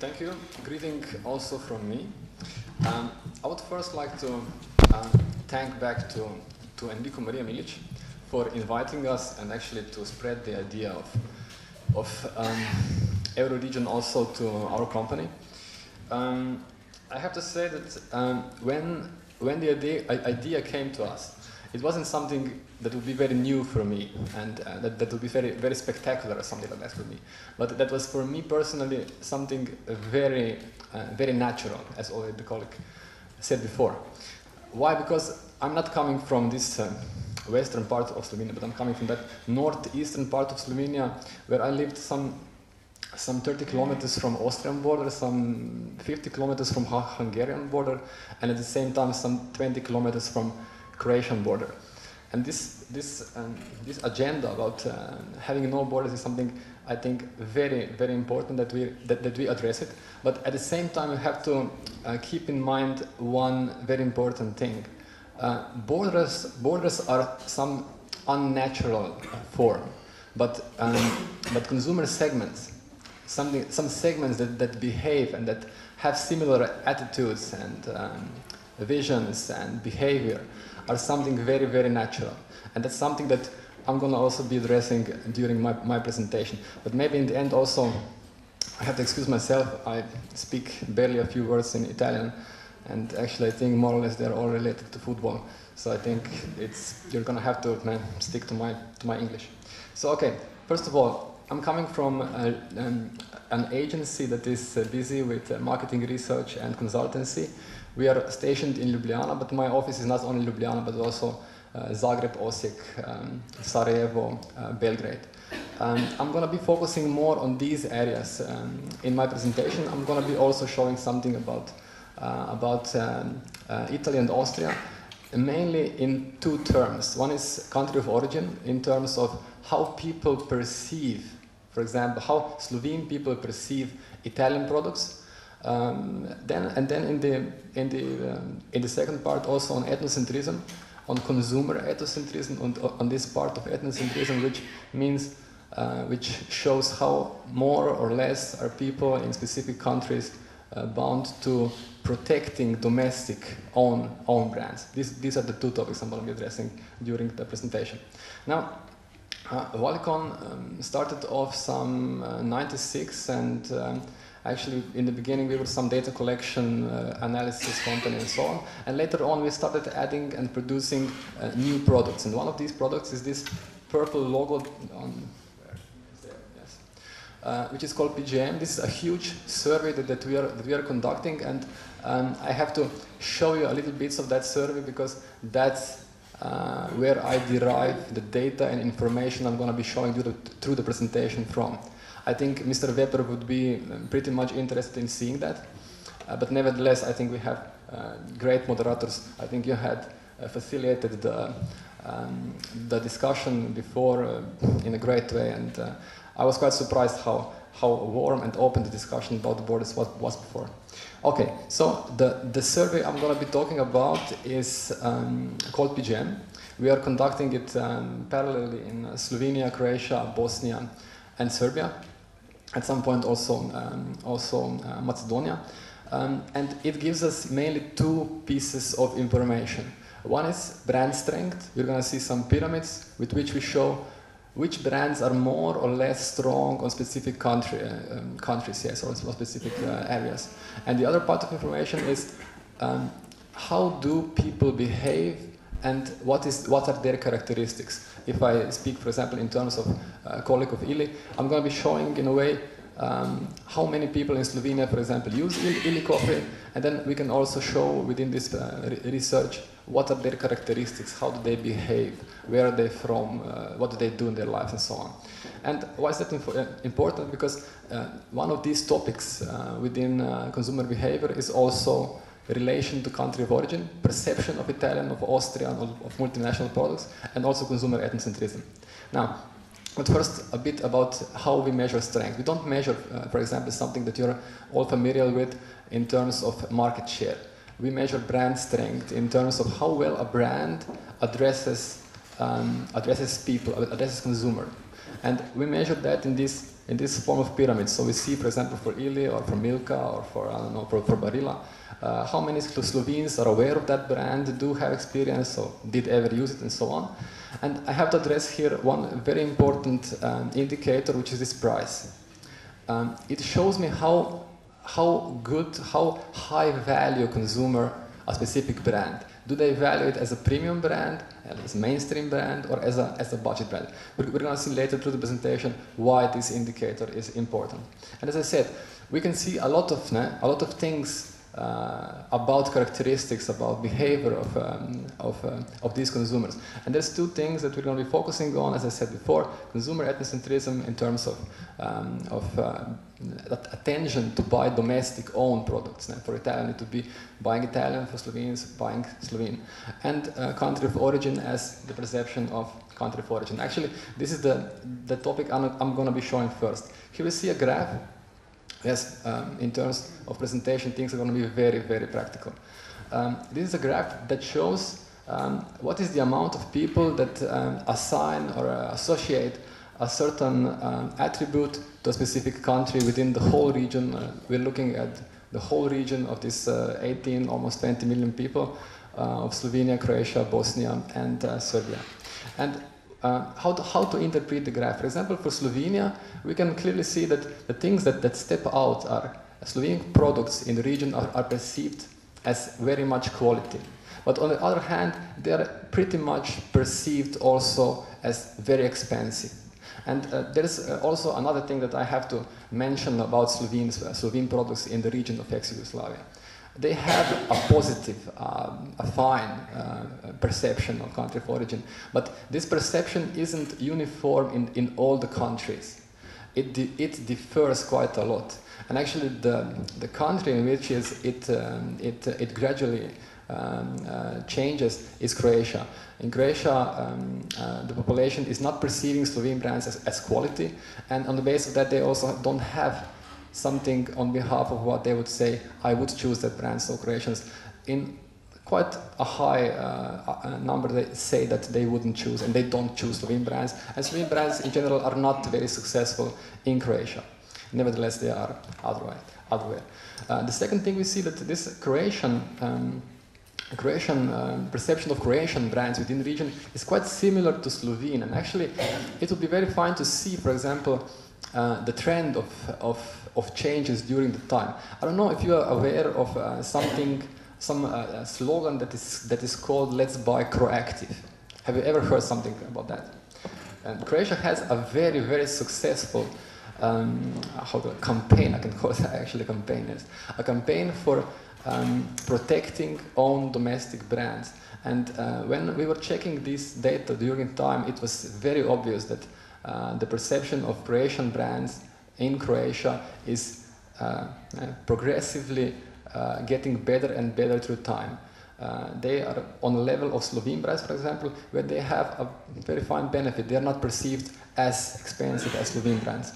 Thank you. Greeting also from me. I would first like to thank back to Enrico Maria Milic for inviting us and actually to spread the idea of Euroregion also to our company. I have to say that when the idea came to us, it wasn't something that would be very new for me and that would be very spectacular or something like that for me. But that was for me personally something very natural, as already the colleague said before. Why? Because I'm not coming from this western part of Slovenia, but I'm coming from that northeastern part of Slovenia where I lived some 30 kilometers from Austrian border, some 50 kilometers from Hungarian border, and at the same time some 20 kilometers from Croatian border. And this agenda about having no borders is something I think very important that we address it. But at the same time we have to keep in mind one very important thing. Borders are some unnatural form, but consumer segments, some segments that behave and that have similar attitudes and visions and behavior are something very natural, and that's something that I'm going to also be addressing during my presentation. But maybe in the end also I have to excuse myself. I speak barely a few words in Italian, and actually I think more or less they're all related to football, so I think you're going to have to stick to my English. So okay, first of all, I'm coming from an agency that is busy with marketing research and consultancy. We are stationed in Ljubljana, but my office is not only Ljubljana, but also Zagreb, Osijek, Sarajevo, Belgrade. I'm going to be focusing more on these areas in my presentation. I'm going to be also showing something about Italy and Austria, mainly in two terms. One is country of origin, in terms of how people perceive, for example, how Slovene people perceive Italian products. Then in the second part also on ethnocentrism, on consumer ethnocentrism, on this part of ethnocentrism, which means which shows how more or less are people in specific countries bound to protecting domestic own brands. These are the two topics I'm going to be addressing during the presentation. Now, Walicon started off some 96, and actually in the beginning we were some data collection, analysis company and so on, and later on we started adding and producing new products, and one of these products is this purple logo on which is called PGM. This is a huge survey that we are conducting, and I have to show you a little bits of that survey because that's where I derive the data and information I'm going to be showing you through the presentation from. I think Mr. Weber would be pretty much interested in seeing that, but nevertheless I think we have great moderators. I think you had facilitated the discussion before in a great way, and I was quite surprised how warm and open the discussion about the borders was before. Okay, so the survey I'm going to be talking about is called PGM. We are conducting it parallelly in Slovenia, Croatia, Bosnia and Serbia. At some point also Macedonia. And it gives us mainly two pieces of information. One is brand strength. We're going to see some pyramids with which we show which brands are more or less strong on specific countries, yes, or specific areas. And the other part of information is how do people behave and what are their characteristics. If I speak, for example, in terms of colleague of Ili, I'm going to be showing in a way how many people in Slovenia, for example, use Ili coffee, and then we can also show within this research what are their characteristics, how do they behave, where are they from, what do they do in their lives, and so on. And why is that important? Because one of these topics within consumer behavior is also relation to country of origin, perception of Italian, of Austrian, of multinational products, and also consumer ethnocentrism. Now, but first a bit about how we measure strength. We don't measure, for example, something that you're all familiar with in terms of market share. We measure brand strength in terms of how well a brand addresses addresses people, addresses consumer. And we measured that in this form of pyramid. So we see, for example, for Ili or for Milka or for, I don't know, for Barilla, how many Slovenes are aware of that brand, do have experience, or did ever use it, and so on. And I have to address here one very important indicator, which is this price. It shows me how good, how high value consumer a specific brand. Do they value it as a premium brand, as a mainstream brand, or as a budget brand? We're going to see later through the presentation why this indicator is important. And as I said, we can see a lot of things about characteristics, about behavior of these consumers. And there's two things that we're going to be focusing on, as I said before: consumer ethnocentrism in terms of attention to buy domestic-owned products. For Italian, to be buying Italian; for Slovenes, buying Slovene. And country of origin as the perception of country of origin. Actually, this is the topic I'm going to be showing first. Here we see a graph. Yes, in terms of presentation, things are going to be very, very practical. This is a graph that shows what is the amount of people that assign or associate a certain attribute to a specific country within the whole region. We're looking at the whole region of this 18, almost 20 million people of Slovenia, Croatia, Bosnia, and Serbia. And how to interpret the graph. For example, for Slovenia, we can clearly see that the things that step out are Slovenian products in the region are perceived as very much quality. But on the other hand, they are pretty much perceived also as very expensive. And there's also another thing that I have to mention about Slovene products in the region of ex-Yugoslavia. They have a positive, a fine perception of country of origin, but this perception isn't uniform in all the countries. It differs quite a lot. And actually the country in which it gradually changes is Croatia. In Croatia, the population is not perceiving Slovene brands as quality, and on the basis of that they also don't have something on behalf of what they would say, I would choose that brand. So Croatians, in quite a high number, they say that they wouldn't choose, and they don't choose Slovene brands. And Slovene brands in general are not very successful in Croatia. Nevertheless, they are elsewhere. The second thing we see that this Croatian perception of Croatian brands within the region is quite similar to Slovene. And actually, it would be very fine to see, for example, the trend of changes during the time. I don't know if you are aware of some slogan that is called "Let's buy Croactive." Have you ever heard something about that? And Croatia has a very, very successful campaign. I can call it actually a campaign. Yes. A campaign for protecting own domestic brands. And when we were checking this data during time, it was very obvious that the perception of Croatian brands in Croatia is progressively getting better and better through time. They are on the level of Slovene brands, for example, where they have a very fine benefit. They are not perceived as expensive as Slovene brands.